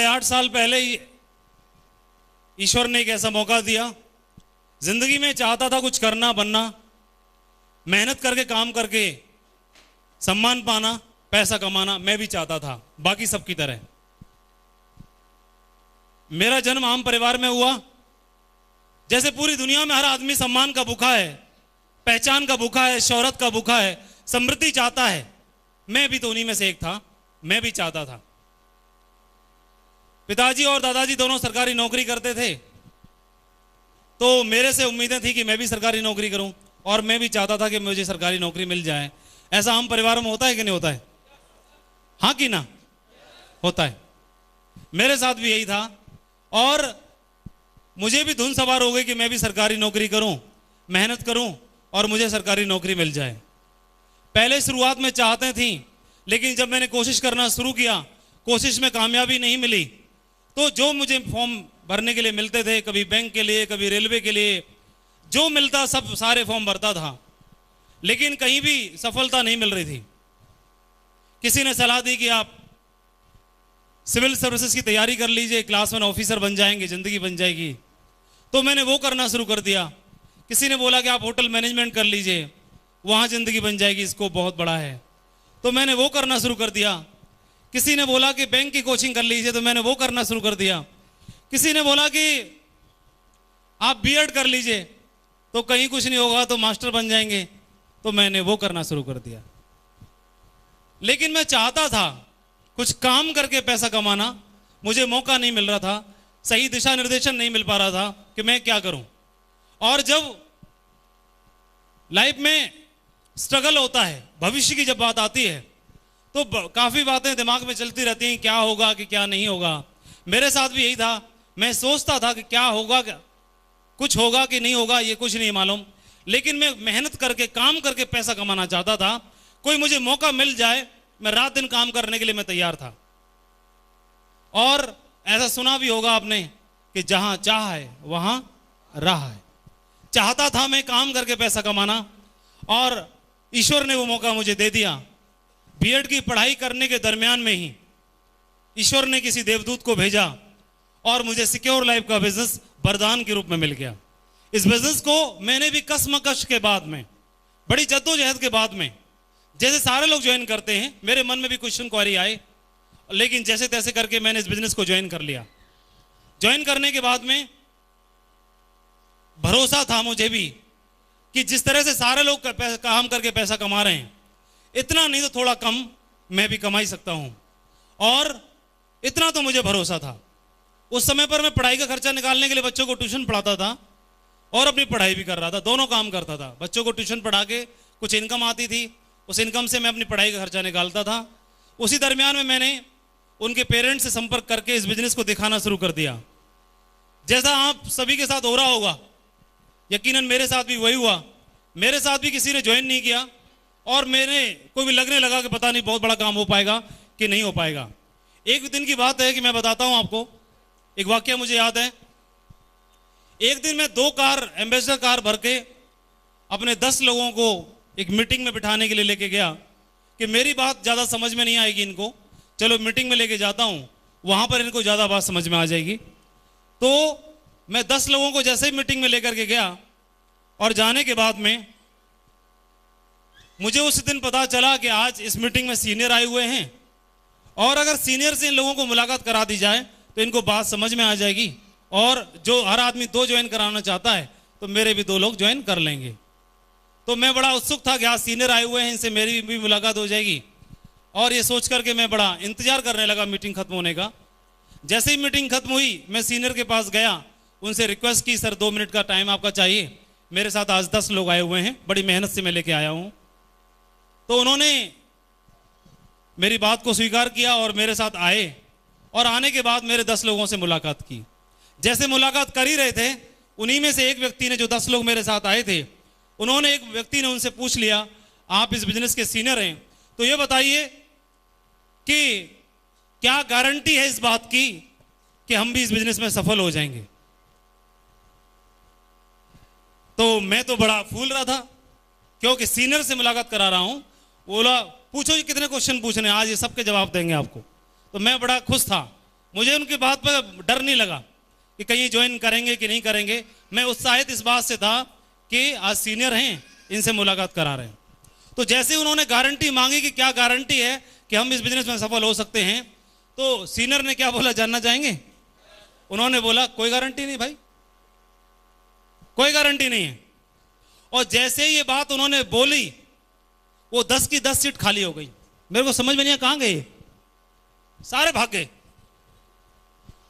8 साल पहले ईश्वर ने एक ऐसा मौका दिया। जिंदगी में चाहता था कुछ करना बनना, मेहनत करके काम करके सम्मान पाना, पैसा कमाना मैं भी चाहता था बाकी सबकी तरह। मेरा जन्म आम परिवार में हुआ। जैसे पूरी दुनिया में हर आदमी सम्मान का भूखा है, पहचान का भूखा है, शोहरत का भूखा है, समृद्धि चाहता है। मैं भी तो उन्हीं में से एक था। मैं भी चाहता था। पिताजी और दादाजी दोनों सरकारी नौकरी करते थे, तो मेरे से उम्मीदें थी कि मैं भी सरकारी नौकरी करूं, और मैं भी चाहता था कि मुझे सरकारी नौकरी मिल जाए। ऐसा हम परिवारों में होता है कि नहीं होता है? हाँ कि ना? होता है। मेरे साथ भी यही था, और मुझे भी धुन सवार हो गई कि मैं भी सरकारी नौकरी करूं, मेहनत करूं और मुझे सरकारी नौकरी मिल जाए। पहले शुरुआत में चाहते थी, लेकिन जब मैंने कोशिश करना शुरू किया, कोशिश में कामयाबी नहीं मिली, तो जो मुझे फॉर्म भरने के लिए मिलते थे, कभी बैंक के लिए, कभी रेलवे के लिए, जो मिलता सब सारे फॉर्म भरता था, लेकिन कहीं भी सफलता नहीं मिल रही थी। किसी ने सलाह दी कि आप सिविल सर्विसेज की तैयारी कर लीजिए, क्लास 1 ऑफिसर बन जाएंगे, जिंदगी बन जाएगी। तो मैंने वो करना शुरू कर दिया। किसी ने बोला कि आप होटल मैनेजमेंट कर लीजिए, वहां जिंदगी बन जाएगी, स्कोप बहुत बड़ा है। तो मैंने वो करना शुरू कर दिया। किसी ने बोला कि बैंक की कोचिंग कर लीजिए, तो मैंने वो करना शुरू कर दिया। किसी ने बोला कि आप बीएड कर लीजिए, तो कहीं कुछ नहीं होगा, तो मास्टर बन जाएंगे, तो मैंने वो करना शुरू कर दिया। लेकिन मैं चाहता था कुछ काम करके पैसा कमाना, मुझे मौका नहीं मिल रहा था, सही दिशा निर्देशन नहीं मिल पा रहा था कि मैं क्या करूं। और जब लाइफ में स्ट्रगल होता है, भविष्य की जब बात आती है, तो काफी बातें दिमाग में चलती रहती हैं, क्या होगा कि क्या नहीं होगा। मेरे साथ भी यही था। मैं सोचता था कि क्या होगा, कुछ होगा कि नहीं होगा, ये कुछ नहीं मालूम, लेकिन मैं मेहनत करके काम करके पैसा कमाना चाहता था। कोई मुझे मौका मिल जाए, मैं रात दिन काम करने के लिए मैं तैयार था। और ऐसा सुना भी होगा आपने कि जहां चाह है वहां राह है। चाहता था मैं काम करके पैसा कमाना, और ईश्वर ने वो मौका मुझे दे दिया। बीएड की पढ़ाई करने के दरमियान में ही ईश्वर ने किसी देवदूत को भेजा, और मुझे सिक्योर लाइफ का बिजनेस वरदान के रूप में मिल गया। इस बिजनेस को मैंने भी कसमकश के बाद में, बड़ी जद्दोजहद के बाद में, जैसे सारे लोग ज्वाइन करते हैं, मेरे मन में भी क्वेश्चन क्वेरी आए, लेकिन जैसे तैसे करके मैंने इस बिजनेस को ज्वाइन कर लिया। ज्वाइन करने के बाद में भरोसा था मुझे भी कि जिस तरह से सारे लोग काम करके पैसा कमा रहे हैं, इतना नहीं तो थोड़ा कम मैं भी कमा ही सकता हूं। और इतना तो मुझे भरोसा था। उस समय पर मैं पढ़ाई का खर्चा निकालने के लिए बच्चों को ट्यूशन पढ़ाता था और अपनी पढ़ाई भी कर रहा था, दोनों काम करता था। बच्चों को ट्यूशन पढ़ा के कुछ इनकम आती थी, उस इनकम से मैं अपनी पढ़ाई का खर्चा निकालता था। उसी दरमियान में मैंने उनके पेरेंट्स से संपर्क करके इस बिजनेस को दिखाना शुरू कर दिया। जैसा आप सभी के साथ हो रहा होगा, यकीनन मेरे साथ भी वही हुआ। मेरे साथ भी किसी ने ज्वाइन नहीं किया, और मैंने कोई भी लगने लगा कि पता नहीं बहुत बड़ा काम हो पाएगा कि नहीं हो पाएगा। एक दिन की बात है कि मैं बताता हूं आपको, एक वाकया मुझे याद है। एक दिन मैं 2 कार, एम्बेसडर कार भर के अपने 10 लोगों को एक मीटिंग में बिठाने के लिए लेके गया कि मेरी बात ज़्यादा समझ में नहीं आएगी इनको, चलो मीटिंग में लेके जाता हूँ, वहां पर इनको ज्यादा बात समझ में आ जाएगी। तो मैं 10 लोगों को जैसे ही मीटिंग में लेकर के गया और जाने के बाद में मुझे उस दिन पता चला कि आज इस मीटिंग में सीनियर आए हुए हैं और अगर सीनियर से इन लोगों को मुलाकात करा दी जाए तो इनको बात समझ में आ जाएगी और जो हर आदमी 2 ज्वाइन कराना चाहता है तो मेरे भी 2 लोग ज्वाइन कर लेंगे। तो मैं बड़ा उत्सुक था कि आज सीनियर आए हुए हैं, इनसे मेरी भी मुलाकात हो जाएगी और ये सोच करके मैं बड़ा इंतजार करने लगा मीटिंग खत्म होने का। जैसे ही मीटिंग खत्म हुई मैं सीनियर के पास गया, उनसे रिक्वेस्ट की, सर 2 मिनट का टाइम आपका चाहिए, मेरे साथ आज 10 लोग आए हुए हैं, बड़ी मेहनत से मैं लेके आया हूं। तो उन्होंने मेरी बात को स्वीकार किया और मेरे साथ आए और आने के बाद मेरे 10 लोगों से मुलाकात की। जैसे मुलाकात कर ही रहे थे, उन्हीं में से एक व्यक्ति ने, जो 10 लोग मेरे साथ आए थे, उन्होंने, एक व्यक्ति ने उनसे पूछ लिया, आप इस बिजनेस के सीनियर हैं तो ये बताइए कि क्या गारंटी है इस बात की कि हम भी इस बिजनेस में सफल हो जाएंगे। तो मैं तो बड़ा फूल रहा था क्योंकि सीनियर से मुलाकात करा रहा हूं। बोला पूछो ये कितने क्वेश्चन पूछने, आज ये सबके जवाब देंगे आपको। तो मैं बड़ा खुश था, मुझे उनकी बात पर डर नहीं लगा कि कहीं ज्वाइन करेंगे कि नहीं करेंगे। मैं उत्साहित इस बात से था कि आज सीनियर हैं, इनसे मुलाकात करा रहे हैं। तो जैसे उन्होंने गारंटी मांगी कि क्या गारंटी है कि हम इस बिजनेस में सफल हो सकते हैं, तो सीनियर ने क्या बोला, जानना चाहेंगे? उन्होंने बोला कोई गारंटी नहीं भाई, कोई गारंटी नहीं है। और जैसे ये बात उन्होंने बोली, वो 10 की 10 सीट खाली हो गई। मेरे को समझ में नहीं आया कहां गए, सारे भाग गए।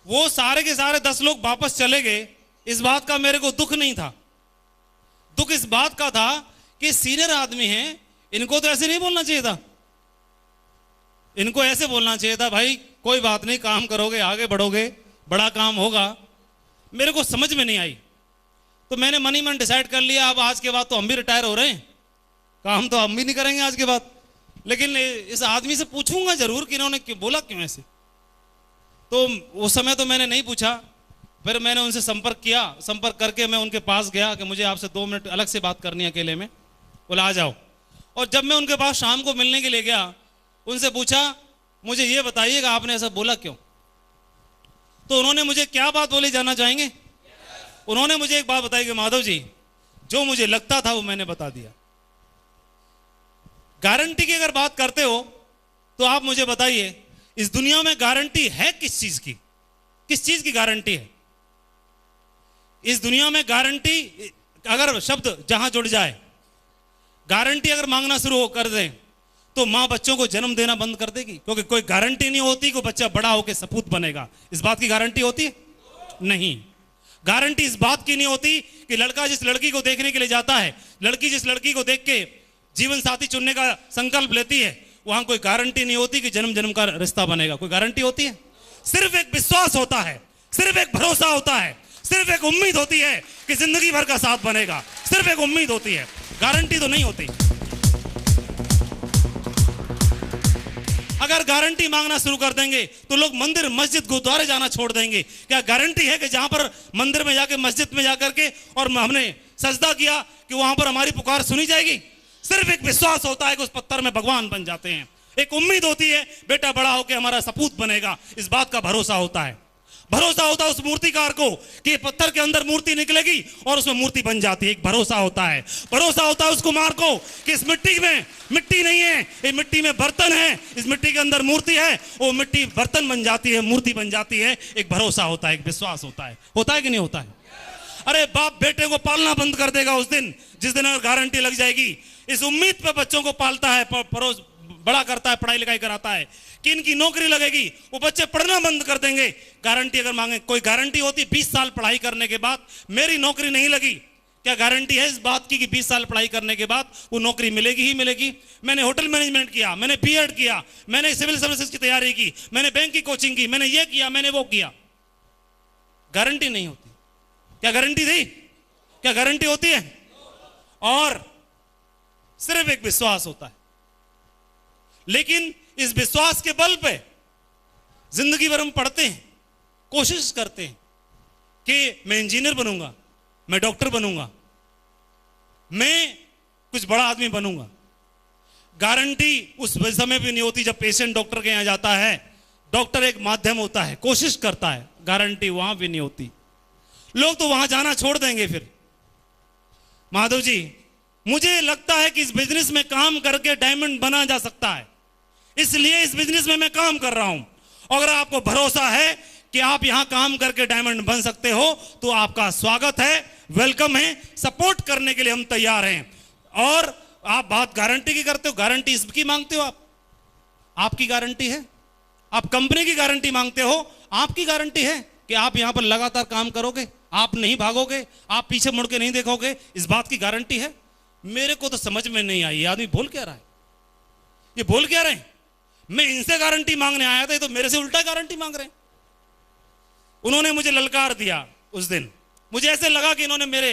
वो सारे के सारे 10 लोग वापस चले गए। इस बात का मेरे को दुख नहीं था, दुख इस बात का था कि सीनियर आदमी हैं, इनको तो ऐसे नहीं बोलना चाहिए था। इनको ऐसे बोलना चाहिए था, भाई कोई बात नहीं, काम करोगे, आगे बढ़ोगे, बड़ा काम होगा। मेरे को समझ में नहीं आई। तो मैंने मन ही मन डिसाइड कर लिया, अब आज के बाद तो हम भी रिटायर हो रहे हैं, काम तो हम भी नहीं करेंगे आज के बाद, लेकिन इस आदमी से पूछूंगा जरूर कि इन्होंने क्यों बोला, क्यों ऐसे। तो उस समय तो मैंने नहीं पूछा, फिर मैंने उनसे संपर्क किया। संपर्क करके मैं उनके पास गया कि मुझे आपसे 2 मिनट अलग से बात करनी है अकेले में। बोला आ जाओ। और जब मैं उनके पास शाम को मिलने के लिए गया, उनसे पूछा मुझे ये बताइएगा आपने ऐसा बोला क्यों। तो उन्होंने मुझे क्या बात बोली, जानना चाहेंगे? उन्होंने मुझे एक बात बताई कि माधव जी, जो मुझे लगता था वो मैंने बता दिया। गारंटी की अगर बात करते हो तो आप मुझे बताइए, इस दुनिया में गारंटी है किस चीज की? किस चीज की गारंटी है इस दुनिया में? गारंटी अगर शब्द जहां जुड़ जाए, गारंटी अगर मांगना शुरू कर दें तो मां बच्चों को जन्म देना बंद कर देगी, क्योंकि कोई गारंटी नहीं होती कि बच्चा बड़ा होकर सपूत बनेगा। इस बात की गारंटी होती है? नहीं। गारंटी इस बात की नहीं होती कि लड़का जिस लड़की को देखने के लिए जाता है, लड़की जिस लड़की को देख के जीवन साथी चुनने का संकल्प लेती है, वहां कोई गारंटी नहीं होती कि जन्म जन्म का रिश्ता बनेगा। कोई गारंटी होती है? सिर्फ एक विश्वास होता है, सिर्फ एक भरोसा होता है, सिर्फ एक उम्मीद होती है कि जिंदगी भर का साथ बनेगा। सिर्फ एक उम्मीद होती है, गारंटी तो नहीं होती। अगर गारंटी मांगना शुरू कर देंगे तो लोग मंदिर, मस्जिद, गुरुद्वारे जाना छोड़ देंगे। क्या गारंटी है कि जहां पर मंदिर में जाके, मस्जिद में जाकर के और हमने सजदा किया कि वहां पर हमारी पुकार सुनी जाएगी? सिर्फ एक विश्वास होता है कि उस पत्थर में भगवान बन जाते हैं। एक उम्मीद होती है बेटा बड़ा होकर हमारा सपूत बनेगा। इस बात का भरोसा होता है। भरोसा होता है उस मूर्तिकार को कि ये पत्थर के अंदर मूर्ति निकलेगी और उसमें मूर्ति बन जाती है। एक भरोसा होता है। भरोसा होता है उस कुम्हार को कि इस मिट्टी में मिट्टी नहीं है, ये मिट्टी में बर्तन है, इस मिट्टी के अंदर मूर्ति है, वो मिट्टी बर्तन बन जाती है, मूर्ति बन जाती है। एक भरोसा होता है, एक विश्वास होता है। होता है कि नहीं होता है? अरे बाप बेटे को पालना बंद कर देगा उस दिन जिस दिन अगर गारंटी लग जाएगी। इस उम्मीद पे बच्चों को पालता है, परोस बड़ा करता है, पढ़ाई लिखाई कराता है कि इनकी नौकरी लगेगी, वो बच्चे पढ़ना बंद कर देंगे। गारंटी अगर मांगे, कोई गारंटी होती 20 साल पढ़ाई करने के बाद मेरी नौकरी नहीं लगी, क्या गारंटी है इस बात की कि 20 साल पढ़ाई करने के बाद वो नौकरी मिलेगी ही मिलेगी? मैंने होटल मैनेजमेंट किया, मैंने बीएड किया, मैंने सिविल सर्विसेज की तैयारी की, मैंने बैंक की कोचिंग की, मैंने ये किया, मैंने वो किया, गारंटी नहीं होती। क्या गारंटी थी? क्या गारंटी होती है? और सिर्फ एक विश्वास होता है। लेकिन इस विश्वास के बल पे जिंदगी भर हम पढ़ते हैं, कोशिश करते हैं कि मैं इंजीनियर बनूंगा, मैं डॉक्टर बनूंगा, मैं कुछ बड़ा आदमी बनूंगा। गारंटी उस समय भी नहीं होती जब पेशेंट डॉक्टर के यहां जाता है, डॉक्टर एक माध्यम होता है, कोशिश करता है, गारंटी वहां भी नहीं होती। लोग तो वहां जाना छोड़ देंगे फिर। माधव जी, मुझे लगता है कि इस बिजनेस में काम करके डायमंड बना जा सकता है, इसलिए इस बिजनेस में मैं काम कर रहा हूं। अगर आपको भरोसा है कि आप यहां काम करके डायमंड बन सकते हो तो आपका स्वागत है, वेलकम है, सपोर्ट करने के लिए हम तैयार हैं। और आप बात गारंटी की करते हो, गारंटी इसकी मांगते हो, आपकी गारंटी है। आप कंपनी की गारंटी मांगते हो, आपकी गारंटी है कि आप यहां पर लगातार काम करोगे, आप नहीं भागोगे, आप पीछे मुड़ के नहीं देखोगे, इस बात की गारंटी है। मेरे को तो समझ में नहीं आई, ये आदमी बोल क्या रहा है, ये बोल क्या रहे हैं। मैं इनसे गारंटी मांगने आया था, ये तो मेरे से उल्टा गारंटी मांग रहे हैं। उन्होंने मुझे ललकार दिया उस दिन, मुझे ऐसे लगा कि इन्होंने मेरे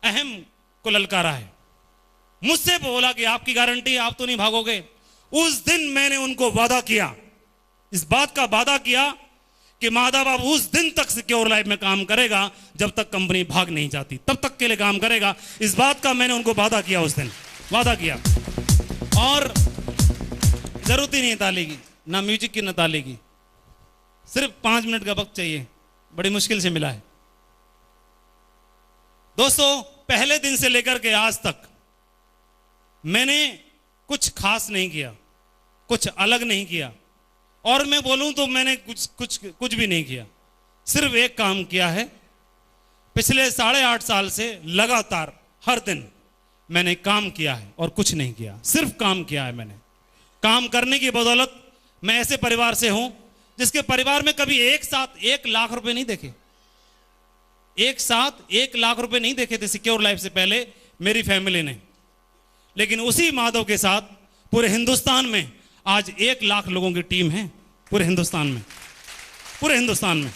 अहम को ललकारा है। मुझसे बोला कि आपकी गारंटी, आप तो नहीं भागोगे। उस दिन मैंने उनको वादा किया, इस बात का वादा किया कि माधव बाबू उस दिन तक सिक्योर लाइफ में काम करेगा जब तक कंपनी भाग नहीं जाती, तब तक के लिए काम करेगा। इस बात का मैंने उनको वादा किया, उस दिन वादा किया। और जरूरत ही नहीं ताली की, ना म्यूजिक की, ना ताली की, सिर्फ 5 मिनट का वक्त चाहिए, बड़ी मुश्किल से मिला है। दोस्तों, पहले दिन से लेकर के आज तक मैंने कुछ खास नहीं किया, कुछ अलग नहीं किया, और मैं बोलूं तो मैंने कुछ भी नहीं किया। सिर्फ एक काम किया है, पिछले 8.5 साल से लगातार हर दिन मैंने काम किया है और कुछ नहीं किया, सिर्फ काम किया है मैंने। काम करने की बदौलत मैं ऐसे परिवार से हूं जिसके परिवार में कभी एक साथ 1 लाख रुपए नहीं देखे, एक साथ 1 लाख रुपए नहीं देखे थे सिक्योर लाइफ से पहले मेरी फैमिली ने। लेकिन उसी माधव के साथ पूरे हिंदुस्तान में आज 1 लाख लोगों की टीम है, पूरे हिंदुस्तान में, पूरे हिंदुस्तान में।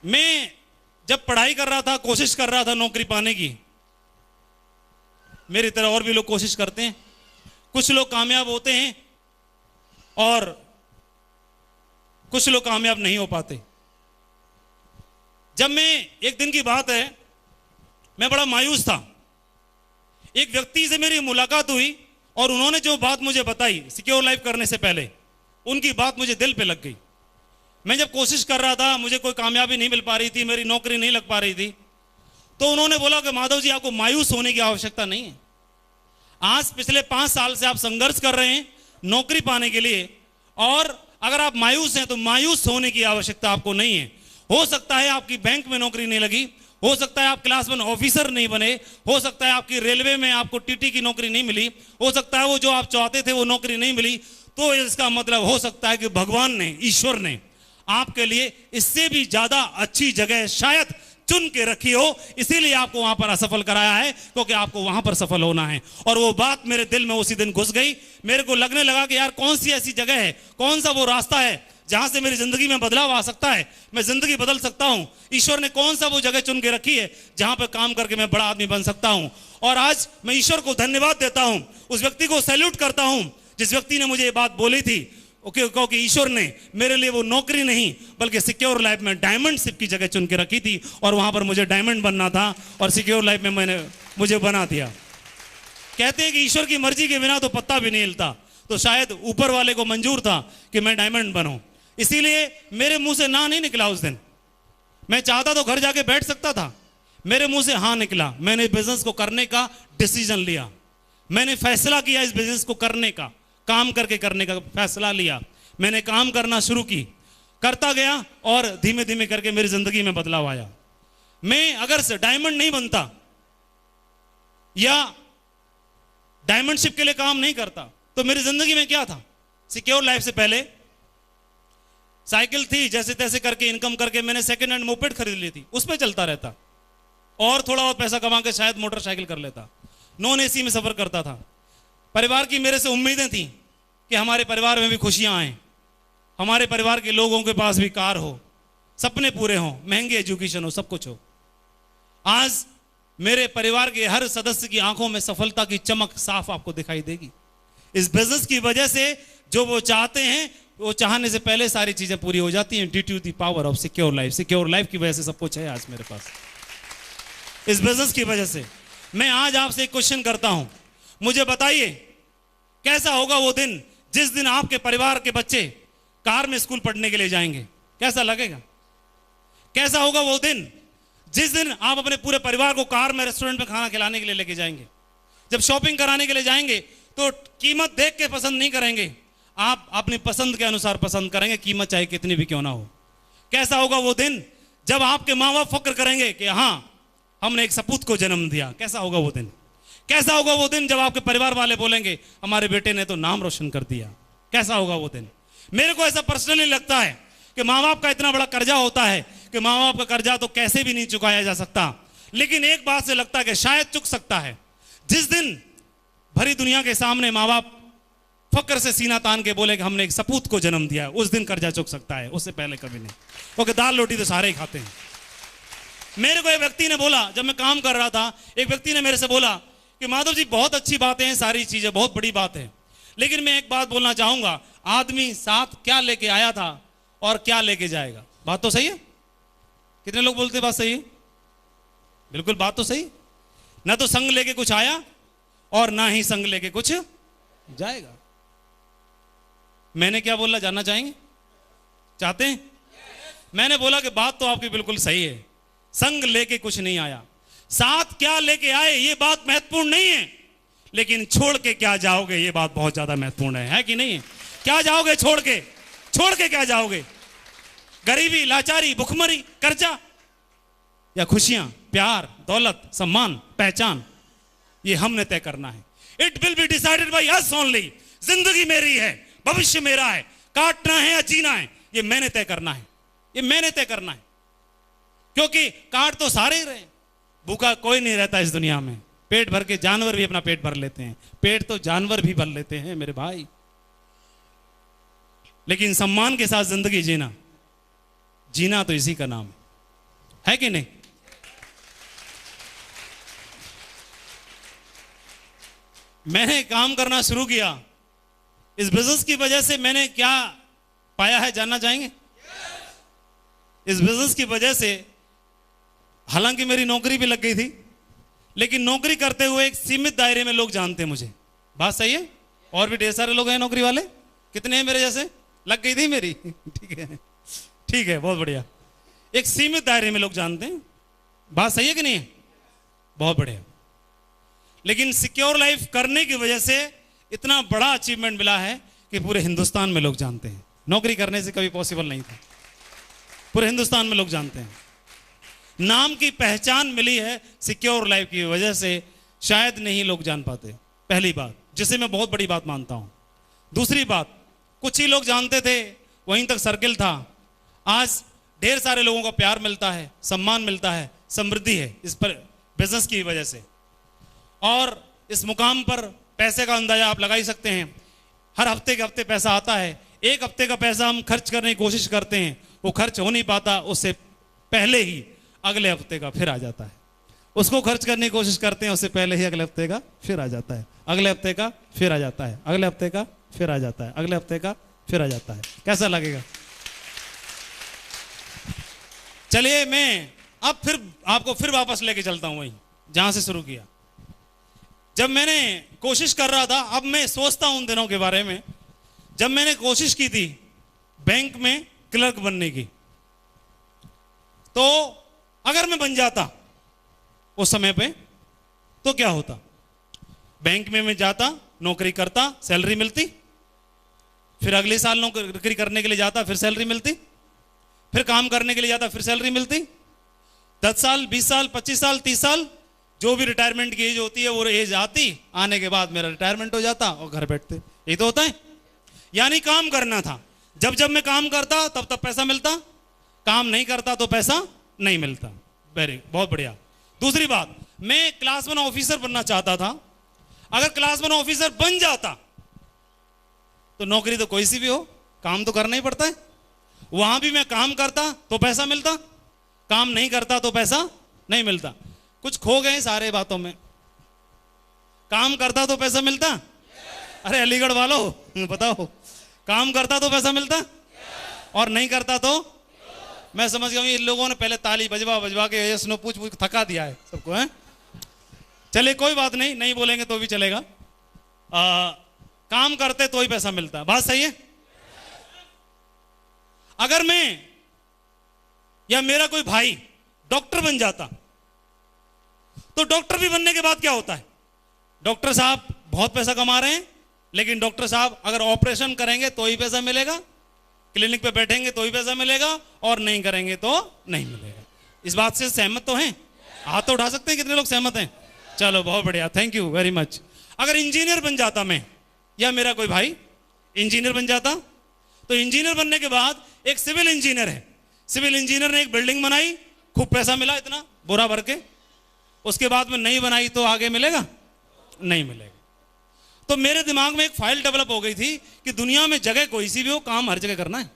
मैं जब पढ़ाई कर रहा था, कोशिश कर रहा था नौकरी पाने की, मेरी तरह और भी लोग कोशिश करते हैं, कुछ लोग कामयाब होते हैं और कुछ लोग कामयाब नहीं हो पाते। जब मैं, एक दिन की बात है, मैं बड़ा मायूस था। एक व्यक्ति से मेरी मुलाकात हुई और उन्होंने जो बात मुझे बताई सिक्योर लाइफ करने से पहले, उनकी बात मुझे दिल पे लग गई। मैं जब कोशिश कर रहा था, मुझे कोई कामयाबी नहीं मिल पा रही थी, मेरी नौकरी नहीं लग पा रही थी, तो उन्होंने बोला कि माधव जी, आपको मायूस होने की आवश्यकता नहीं है। आज पिछले 5 साल से आप संघर्ष कर रहे हैं नौकरी पाने के लिए, और अगर आप मायूस हैं तो मायूस होने की आवश्यकता आपको नहीं है। हो सकता है आपकी बैंक में नौकरी नहीं लगी, हो सकता है आप क्लास 1 ऑफिसर नहीं बने, हो सकता है आपकी रेलवे में आपको टीटी की नौकरी नहीं मिली, हो सकता है वो जो आप चाहते थे वो नौकरी नहीं मिली। तो इसका मतलब हो सकता है कि भगवान ने, ईश्वर ने आपके लिए इससे भी ज्यादा अच्छी जगह शायद चुन के रखी हो, इसीलिए आपको वहां पर असफल कराया है, क्योंकि आपको वहां पर सफल होना है। और वो बात मेरे दिल में उसी दिन घुस गई। मेरे को लगने लगा कि यार, कौन सी ऐसी जगह है, कौन सा वो रास्ता है जहां से मेरी जिंदगी में बदलाव आ सकता है, मैं जिंदगी बदल सकता हूं। ईश्वर ने कौन सा वो जगह चुन के रखी है जहां पर काम करके मैं बड़ा आदमी बन सकता हूं। और आज मैं ईश्वर को धन्यवाद देता हूं, उस व्यक्ति को सैल्यूट करता हूं जिस व्यक्ति ने मुझे ये बात बोली थी, क्योंकि ईश्वर ने मेरे लिए वो नौकरी नहीं बल्कि सिक्योर लाइफ में डायमंडशिप की जगह चुन के रखी थी, और वहां पर मुझे डायमंड बनना था, और सिक्योर लाइफ में मुझे बना दिया। कहते हैं कि ईश्वर की मर्जी के बिना तो पत्ता भी नहीं हिलता, तो शायद ऊपर वाले को मंजूर था कि मैं डायमंड बनूं, इसीलिए मेरे मुंह से ना नहीं निकला। उस दिन मैं चाहता तो घर जाके बैठ सकता था, मेरे मुंह से हाँ निकला। मैंने बिजनेस को करने का डिसीजन लिया, मैंने फैसला किया इस बिजनेस को करने का, काम करके करने का फैसला लिया। मैंने काम करना शुरू की, करता गया, और धीमे धीमे करके मेरी जिंदगी में बदलाव आया। मैं अगर से डायमंड नहीं बनता या डायमंडशिप के लिए काम नहीं करता तो मेरी जिंदगी में क्या था। सिक्योर लाइफ से पहले साइकिल थी, जैसे तैसे करके इनकम करके मैंने सेकंड हैंड मोपेड खरीद ली थी, उस पर चलता रहता, और थोड़ा और पैसा कमा के शायद मोटरसाइकिल कर लेता, नॉन एसी में सफर करता था। परिवार की मेरे से उम्मीदें थी कि हमारे परिवार में भी खुशियां आए, हमारे परिवार के लोगों के पास भी कार हो, सपने पूरे हों, महंगी एजुकेशन हो, सब कुछ हो। आज मेरे परिवार के हर सदस्य की आंखों में सफलता की चमक साफ आपको दिखाई देगी। इस बिजनेस की वजह से जो वो चाहते हैं, वो चाहने से पहले सारी चीजें पूरी हो जाती हैं, due to the power of secure life. Secure life की वजह से सब कुछ है आज मेरे पास, इस बिजनेस की वजह से। मैं आज आपसे एक क्वेश्चन करता हूं, मुझे बताइए कैसा होगा वो दिन जिस दिन आपके परिवार के बच्चे कार में स्कूल पढ़ने के लिए जाएंगे, कैसा लगेगा? कैसा होगा वो दिन जिस दिन आप अपने पूरे परिवार को कार में रेस्टोरेंट में खाना खिलाने के लिए लेके जाएंगे? जब शॉपिंग कराने के लिए जाएंगे तो कीमत देख के पसंद नहीं करेंगे, आप अपनी पसंद के अनुसार पसंद करेंगे, कीमत चाहे कितनी भी क्यों ना हो। कैसा होगा वो दिन जब आपके माँ बाप फक्र करेंगे कि हाँ, हमने एक सपूत को जन्म दिया? कैसा होगा वो दिन? कैसा होगा वो दिन जब आपके परिवार वाले बोलेंगे हमारे बेटे ने तो नाम रोशन कर दिया? कैसा होगा वो दिन? मेरे को ऐसा पर्सनली लगता है कि माँ बाप का इतना बड़ा कर्जा होता है कि माँ बाप का कर्जा तो कैसे भी नहीं चुकाया जा सकता, लेकिन एक बात से लगता है कि शायद चुक सकता है। जिस दिन भरी दुनिया के सामने माँ बाप फक्र से सीना तान के बोले कि हमने एक सपूत को जन्म दिया, उस दिन कर्जा चुक सकता है, उससे पहले कभी नहीं, क्योंकि दाल रोटी तो सारे ही खाते हैं। मेरे को एक व्यक्ति ने बोला, जब मैं काम कर रहा था, एक व्यक्ति ने मेरे से बोला कि माधव जी बहुत अच्छी बातें हैं, सारी चीजें बहुत बड़ी बात है, लेकिन मैं एक बात बोलना चाहूंगा, आदमी साथ क्या लेके आया था और क्या लेके जाएगा? बात तो सही है? कितने लोग बोलते हैं बात सही है? बिल्कुल बात तो सही। ना तो संग लेके कुछ आया और ना ही संग लेके कुछ जाएगा। मैंने क्या बोला, जानना चाहेंगे? चाहते हैं? मैंने बोला कि बात तो आपकी बिल्कुल सही है, संग लेके कुछ नहीं आया, साथ क्या लेके आए ये बात महत्वपूर्ण नहीं है, लेकिन छोड़ के क्या जाओगे ये बात बहुत ज्यादा महत्वपूर्ण है कि नहीं है? क्या जाओगे छोड़ के? छोड़ के क्या जाओगे? गरीबी, लाचारी, भुखमरी, कर्जा, या खुशियां, प्यार, दौलत, सम्मान, पहचान? ये हमने तय करना है। It will be decided by us only. जिंदगी मेरी है, भविष्य मेरा है, काटना है या जीना है ये मैंने तय करना है, ये मैंने तय करना है। क्योंकि काट तो सारे ही रहे, भूखा कोई नहीं रहता इस दुनिया में, पेट भर के जानवर भी अपना पेट भर लेते हैं, पेट तो जानवर भी भर लेते हैं मेरे भाई, लेकिन सम्मान के साथ जिंदगी जीना, जीना तो इसी का नाम है कि नहीं? मैंने काम करना शुरू किया, इस बिजनेस की वजह से मैंने क्या पाया है जानना चाहेंगे? इस बिजनेस की वजह से हालांकि मेरी नौकरी भी लग गई थी, लेकिन नौकरी करते हुए एक सीमित दायरे में लोग जानते हैं मुझे। बात सही है? और भी ढेर सारे लोग हैं नौकरी वाले, कितने हैं मेरे जैसे? लग गई थी मेरी ठीक है, ठीक है, बहुत बढ़िया। एक सीमित दायरे में लोग जानते हैं। बात सही है कि नहीं है? बहुत बढ़िया। लेकिन सिक्योर लाइफ करने की वजह से इतना बड़ा अचीवमेंट मिला है कि पूरे हिंदुस्तान में लोग जानते हैं। नौकरी करने से कभी पॉसिबल नहीं था, पूरे हिंदुस्तान में लोग जानते हैं। नाम की पहचान मिली है सिक्योर लाइफ की वजह से, शायद नहीं लोग जान पाते। पहली बात, जिसे मैं बहुत बड़ी बात मानता हूं। दूसरी बात, कुछ ही लोग जानते थे, वहीं तक सर्किल था। आज ढेर सारे लोगों का प्यार मिलता है, सम्मान मिलता है, समृद्धि है इस पर बिजनेस की वजह से। और इस मुकाम पर पैसे का अंदाजा आप लगा ही सकते हैं। हर हफ्ते के हफ्ते पैसा आता है, एक हफ्ते का पैसा हम खर्च करने की कोशिश करते हैं, वो खर्च हो नहीं पाता, उससे पहले ही अगले हफ्ते का फिर आ जाता है। उसको खर्च करने की कोशिश करते हैं, उससे पहले ही अगले हफ्ते का फिर आ जाता है, अगले हफ्ते का फिर आ जाता है, अगले हफ्ते का फिर आ जाता है, अगले हफ्ते का फिर आ जाता है। कैसा लगेगा? चलिए मैं अब फिर आपको फिर वापस लेके चलता हूं वहीं जहां से शुरू किया। जब मैंने कोशिश कर रहा था, अब मैं सोचता हूं उन दिनों के बारे में जब मैंने कोशिश की थी बैंक में क्लर्क बनने की, तो अगर मैं बन जाता उस समय पे तो क्या होता? बैंक में मैं जाता, नौकरी करता, सैलरी मिलती, फिर अगले साल नौकरी करने के लिए जाता, फिर सैलरी मिलती, फिर काम करने के लिए जाता, फिर सैलरी मिलती। 10 साल, 20 साल, 25 साल, 30 साल, जो भी रिटायरमेंट की एज होती है वो एज आती, आने के बाद मेरा रिटायरमेंट हो जाता और घर बैठते। ये तो होता है। यानी काम करना था, जब जब मैं काम करता तब तब पैसा मिलता, काम नहीं करता तो पैसा नहीं मिलता। बहुत बढ़िया। दूसरी बात, मैं क्लास 1 ऑफिसर बनना चाहता था। अगर क्लास 1 ऑफिसर बन जाता तो नौकरी तो कोई सी भी हो, काम तो करना ही पड़ता है। वहां भी मैं काम करता तो पैसा मिलता, काम नहीं करता तो पैसा नहीं मिलता। कुछ खो गए सारे बातों में। काम करता तो पैसा मिलता। अरे अलीगढ़ वालों बताओ, काम करता तो पैसा मिलता और नहीं करता तो? मैं समझ गया इन लोगों ने पहले ताली बजवा बजवा के यशनो पूछ पूछ थका दिया है सबको, है? चले कोई बात नहीं, नहीं बोलेंगे तो भी चलेगा। काम करते तो ही पैसा मिलता है। बात सही है? अगर मैं या मेरा कोई भाई डॉक्टर बन जाता तो डॉक्टर भी बनने के बाद क्या होता है, डॉक्टर साहब बहुत पैसा कमा रहे हैं, लेकिन डॉक्टर साहब अगर ऑपरेशन करेंगे तो ही पैसा मिलेगा, क्लिनिक पे बैठेंगे तो ही पैसा मिलेगा, और नहीं करेंगे तो नहीं मिलेगा। इस बात से सहमत तो हैं? हाथ तो उठा सकते हैं, कितने लोग सहमत हैं? चलो बहुत बढ़िया, थैंक यू वेरी मच। अगर इंजीनियर बन जाता मैं या मेरा कोई भाई इंजीनियर बन जाता, तो इंजीनियर बनने के बाद एक सिविल इंजीनियर है, सिविल इंजीनियर ने एक बिल्डिंग बनाई, खूब पैसा मिला, इतना बोरा भर के, उसके बाद में नहीं बनाई तो आगे मिलेगा? नहीं मिलेगा। तो मेरे दिमाग में एक फाइल डेवलप हो गई थी कि दुनिया में जगह कोई सी भी हो, काम हर जगह करना है,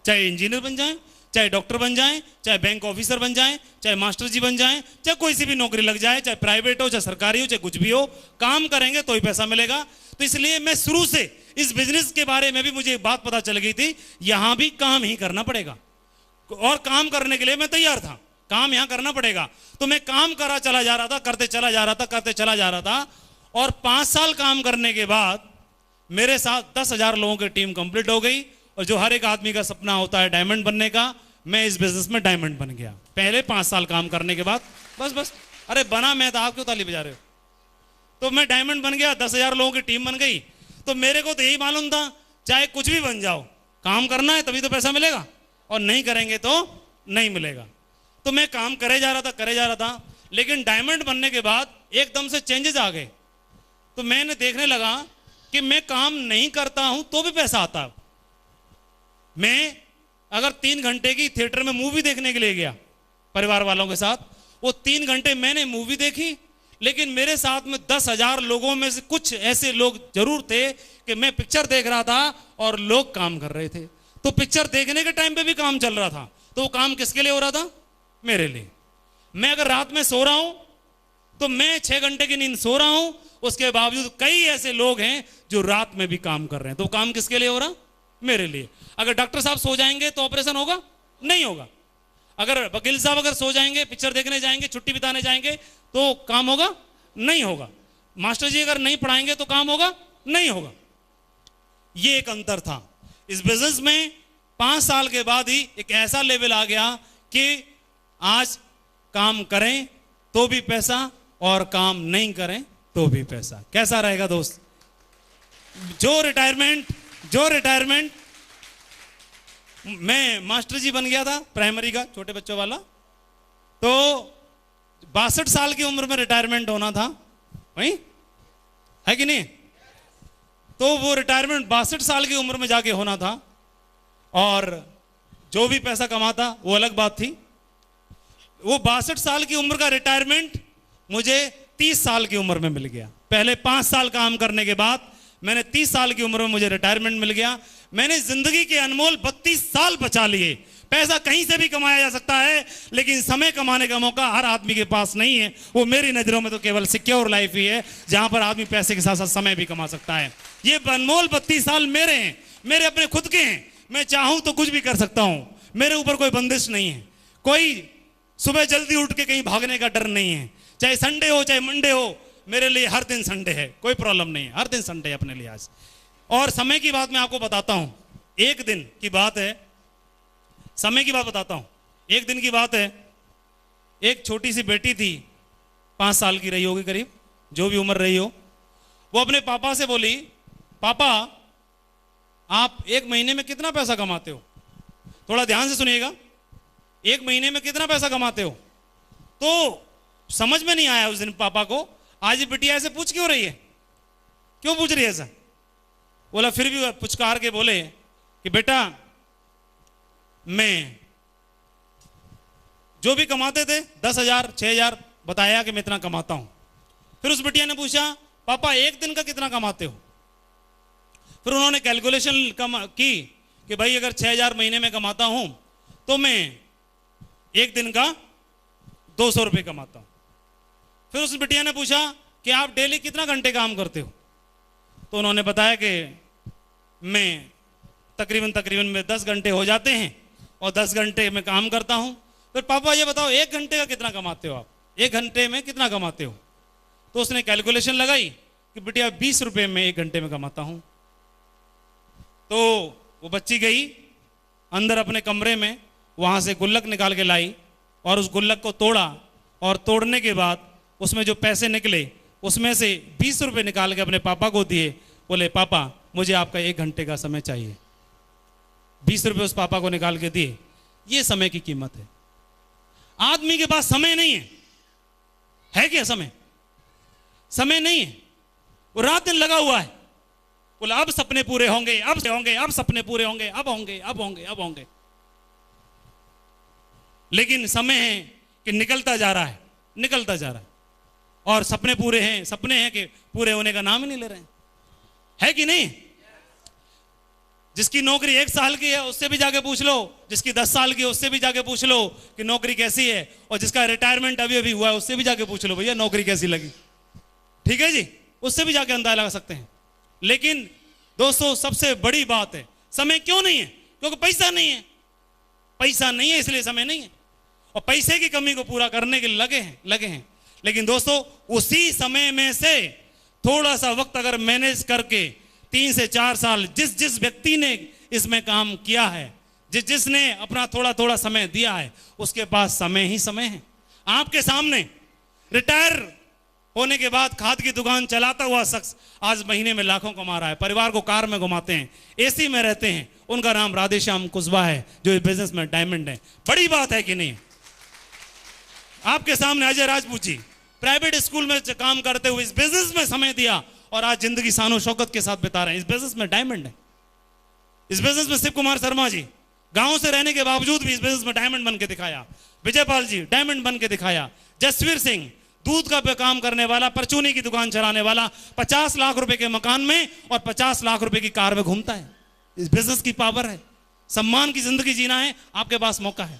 चाहे इंजीनियर बन जाए, चाहे डॉक्टर बन जाए, चाहे बैंक ऑफिसर बन जाए, चाहे मास्टर जी बन जाए, चाहे कोई सी भी नौकरी लग जाए, चाहे प्राइवेट हो चाहे सरकारी हो चाहे कुछ भी हो, काम करेंगे तो ही पैसा मिलेगा। तो इसलिए मैं शुरू से इस बिजनेस के बारे में भी मुझे एक बात पता चल गई थी, यहां भी काम ही करना पड़ेगा, और काम करने के लिए मैं तैयार था, काम यहां करना पड़ेगा। तो मैं काम करा चला जा रहा था, करते चला जा रहा था, करते चला जा रहा था, और 5 साल काम करने के बाद मेरे साथ 10,000 लोगों की टीम कंप्लीट हो गई। और जो हर एक आदमी का सपना होता है डायमंड बनने का, मैं इस बिजनेस में डायमंड बन गया पहले 5 साल काम करने के बाद। बस अरे बना मैं था, आप क्यों ताली बजा रहे हो? तो मैं डायमंड बन गया, 10,000 लोगों की टीम बन गई। तो मेरे को तो यही मालूम था, चाहे कुछ भी बन जाओ, काम करना है तभी तो पैसा मिलेगा, और नहीं करेंगे तो नहीं मिलेगा। तो मैं काम करे जा रहा था, लेकिन डायमंड बनने के बाद एकदम से चेंजेस आ गए। तो मैंने देखने लगा कि मैं काम नहीं करता हूं तो भी पैसा आता है। मैं अगर 3 घंटे की थिएटर में मूवी देखने के लिए गया परिवार वालों के साथ, वो 3 घंटे मैंने मूवी देखी, लेकिन मेरे साथ में 10,000 लोगों में से कुछ ऐसे लोग जरूर थे कि मैं पिक्चर देख रहा था और लोग काम कर रहे थे। तो पिक्चर देखने के टाइम पे भी काम चल रहा था, तो वो काम किसके लिए हो रहा था? मेरे लिए। मैं अगर रात में सो रहा हूं तो मैं 6 घंटे की नींद सो रहा हूं, उसके बावजूद कई ऐसे लोग हैं जो रात में भी काम कर रहे हैं, तो काम किसके लिए हो रहा? मेरे लिए। अगर डॉक्टर साहब सो जाएंगे तो ऑपरेशन होगा? नहीं होगा। अगर वकील साहब अगर सो जाएंगे, पिक्चर देखने जाएंगे, छुट्टी बिताने जाएंगे, तो काम होगा? नहीं होगा। मास्टर जी अगर नहीं पढ़ाएंगे तो काम होगा? नहीं होगा। ये एक अंतर था। इस बिजनेस में 5 साल के बाद ही एक ऐसा लेवल आ गया कि आज काम करें तो भी पैसा, और काम नहीं करें तो भी पैसा। कैसा रहेगा दोस्त? जो रिटायरमेंट मैं मास्टर जी बन गया था प्राइमरी का, छोटे बच्चों वाला, तो 62 साल की उम्र में रिटायरमेंट होना था, वही है कि नहीं? तो वो रिटायरमेंट 62 साल की उम्र में जाके होना था, और जो भी पैसा कमाता वो अलग बात थी। वो 62 साल की उम्र का रिटायरमेंट मुझे 30 साल की उम्र में मिल गया। पहले 5 साल काम करने के बाद मैंने 30 साल की उम्र में मुझे रिटायरमेंट मिल गया। मैंने जिंदगी के अनमोल 32 साल बचा लिए। पैसा कहीं से भी कमाया जा सकता है, लेकिन समय कमाने का मौका हर आदमी के पास नहीं है। वो मेरी नजरों में तो केवल सिक्योर लाइफ ही है, जहां पर आदमी पैसे के साथ साथ समय भी कमा सकता है। ये अनमोल 32 साल मेरे हैं, मेरे अपने खुद के हैं। मैं चाहूं तो कुछ भी कर सकता हूं, मेरे ऊपर कोई बंदिश नहीं है। कोई सुबह जल्दी उठ के कहीं भागने का डर नहीं है। चाहे संडे हो चाहे मंडे हो, मेरे लिए हर दिन संडे है, कोई प्रॉब्लम नहीं है, हर दिन संडे है अपने लिए आज। और समय की बात मैं आपको बताता हूं, एक दिन की बात है, समय की बात बताता हूं। एक दिन की बात है, एक छोटी सी बेटी थी, 5 साल की रही होगी करीब, जो भी उम्र रही हो। वो अपने पापा से बोली, पापा आप 1 महीने में कितना पैसा कमाते हो? थोड़ा ध्यान से सुनिएगा, 1 महीने में कितना पैसा कमाते हो? तो समझ में नहीं आया उस दिन पापा को, आज ये बिटिया ऐसे पूछ क्यों रही है, क्यों पूछ रही है ऐसा? बोला, फिर भी पुचकार के बोले कि बेटा मैं जो भी कमाते थे 10,000 6,000 बताया कि मैं इतना कमाता हूं। फिर उस बिटिया ने पूछा, पापा 1 दिन का कितना कमाते हो? फिर उन्होंने कैलकुलेशन की कि भाई अगर 6,000 महीने में कमाता हूं तो मैं 1 दिन का 200 रुपये कमाता हूं। फिर उस बिटिया ने पूछा कि आप डेली कितना घंटे काम करते हो? तो उन्होंने बताया कि मैं तकरीबन में 10 घंटे हो जाते हैं, और 10 घंटे में काम करता हूं। फिर पापा ये बताओ 1 घंटे का कितना कमाते हो आप? 1 घंटे में कितना कमाते हो? तो उसने कैलकुलेशन लगाई कि बिटिया 20 रुपए में 1 घंटे में कमाता हूं। तो वो बच्ची गई अंदर अपने कमरे में, वहां से गुल्लक निकाल के लाई और उस गुल्लक को तोड़ा, और तोड़ने के बाद उसमें जो पैसे निकले उसमें से 20 रुपए निकाल के अपने पापा को दिए। बोले पापा मुझे आपका 1 घंटे का समय चाहिए। 20 रुपए उस पापा को निकाल के दिए। ये समय की कीमत है। आदमी के पास समय नहीं है क्या? समय नहीं है। वो रात दिन लगा हुआ है, बोला अब सपने पूरे होंगे, अब होंगे, अब सपने पूरे होंगे, अब होंगे, अब होंगे, अब होंगे। लेकिन समय है कि निकलता जा रहा है, निकलता जा रहा है, और सपने पूरे हैं, सपने हैं कि पूरे होने का नाम ही नहीं ले रहे हैं। है कि नहीं? जिसकी नौकरी 1 साल की है उससे भी जाके पूछ लो, जिसकी 10 साल की है उससे भी जाके पूछ लो कि नौकरी कैसी है, और जिसका रिटायरमेंट अभी अभी हुआ है उससे भी जाके पूछ लो भैया नौकरी कैसी लगी। ठीक है जी, उससे भी जाके अंदाजा लगा सकते हैं। लेकिन दोस्तों सबसे बड़ी बात है समय क्यों नहीं है? क्योंकि पैसा नहीं है। पैसा नहीं है इसलिए समय नहीं है, और पैसे की कमी को पूरा करने के लिए लगे हैं। लेकिन दोस्तों उसी समय में से थोड़ा सा वक्त अगर मैनेज करके 3 से 4 साल जिस व्यक्ति ने इसमें काम किया है, जिसने अपना थोड़ा थोड़ा समय दिया है, उसके पास समय ही समय है। आपके सामने रिटायर होने के बाद खाद की दुकान चलाता हुआ शख्स आज महीने में लाखों कमा रहा है, परिवार को कार में घुमाते हैं, एसी में रहते हैं। उनका नाम राधेश्याम कुशवाहा है, जो इस बिजनेस में डायमंड है। बड़ी बात है कि नहीं? आपके सामने अजय राजपूत जी प्राइवेट स्कूल में काम करते हुए इस बिजनेस में समय दिया, और आज जिंदगी शानो शौकत के साथ बिता रहे हैं। इस बिजनेस में डायमंड है। इस बिजनेस में शिव कुमार शर्मा जी गांव से रहने के बावजूद भी इस बिजनेस में डायमंड बन के दिखाया। विजयपाल जी डायमंड बन के दिखाया। जसवीर सिंह दूध का काम करने वाला, परचूनी की दुकान चलाने वाला, 50 लाख रुपए के मकान में और 50 लाख रुपए की कार में घूमता है। इस बिजनेस की पावर है। सम्मान की जिंदगी जीना है, आपके पास मौका है।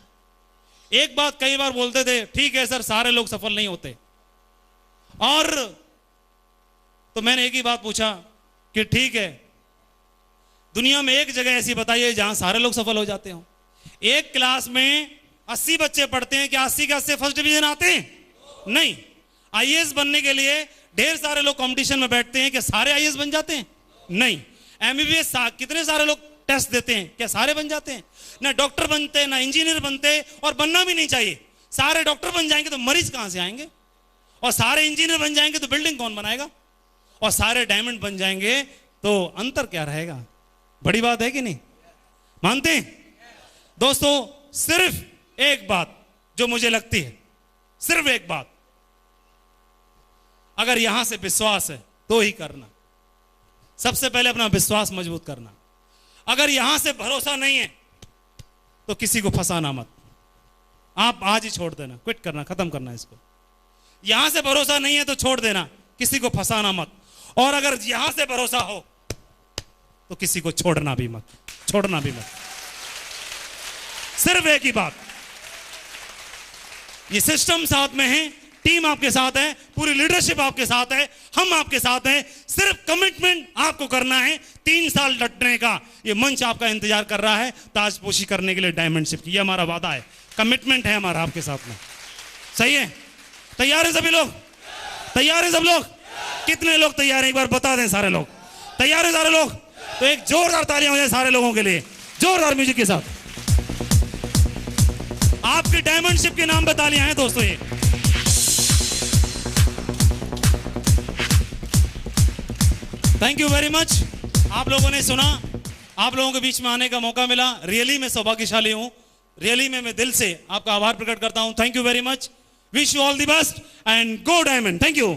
एक बात कई बार बोलते थे, ठीक है सर सारे लोग सफल नहीं होते, और तो मैंने एक ही बात पूछा कि ठीक है दुनिया में एक जगह ऐसी बताइए जहां सारे लोग सफल हो जाते हो। एक क्लास में 80 बच्चे पढ़ते हैं, क्या 80 के 80 फर्स्ट डिवीजन आते हैं? नहीं। आईएएस बनने के लिए ढेर सारे लोग कंपटीशन में बैठते हैं, क्या सारे आईएएस बन जाते हैं? नहीं। एमबीबीएस कितने सारे लोग टेस्ट देते हैं, क्या सारे बन जाते हैं? ना डॉक्टर बनते, ना इंजीनियर बनते, और बनना भी नहीं चाहिए। सारे डॉक्टर बन जाएंगे तो मरीज कहां से आएंगे, और सारे इंजीनियर बन जाएंगे तो बिल्डिंग कौन बनाएगा, और सारे डायमंड बन जाएंगे तो अंतर क्या रहेगा? बड़ी बात है कि नहीं? मानते हैं दोस्तों? सिर्फ एक बात जो मुझे लगती है, सिर्फ एक बात, अगर यहां से विश्वास है तो ही करना। सबसे पहले अपना विश्वास मजबूत करना। अगर यहां से भरोसा नहीं है तो किसी को फंसाना मत। आप आज ही छोड़ देना, क्विट करना, खत्म करना इसको। यहां से भरोसा नहीं है तो छोड़ देना, किसी को फंसाना मत। और अगर यहां से भरोसा हो तो किसी को छोड़ना भी मत, छोड़ना भी मत। सिर्फ एक ही बात, ये सिस्टम साथ में है, टीम आपके साथ है, पूरी लीडरशिप आपके साथ है, हम आपके साथ हैं। सिर्फ कमिटमेंट आपको करना है। 3 साल डटने का ये मंच आपका इंतजार कर रहा है, ताजपोशी करने के लिए डायमंडशिप की। ये हमारा वादा है, कमिटमेंट है हमारा आपके साथ में। सही है? तैयार है सभी लोग? तैयार है सब लोग? कितने लोग तैयार हैं एक बार बता दें। सारे लोग तैयार हैं? सारे लोग? तो एक जोरदार तालियां हो जाए सारे लोगों के लिए, जोरदार म्यूजिक के साथ। आपकी डायमंडशिप के नाम पे तालियां हैं दोस्तों। ये थैंक यू वेरी मच। आप लोगों ने सुना, आप लोगों के बीच में आने का मौका मिला, रियली मैं सौभाग्यशाली हूं। रियली मैं दिल से आपका आभार प्रकट करता हूं। Thank you very much. Wish you all the best and go diamond. Thank you.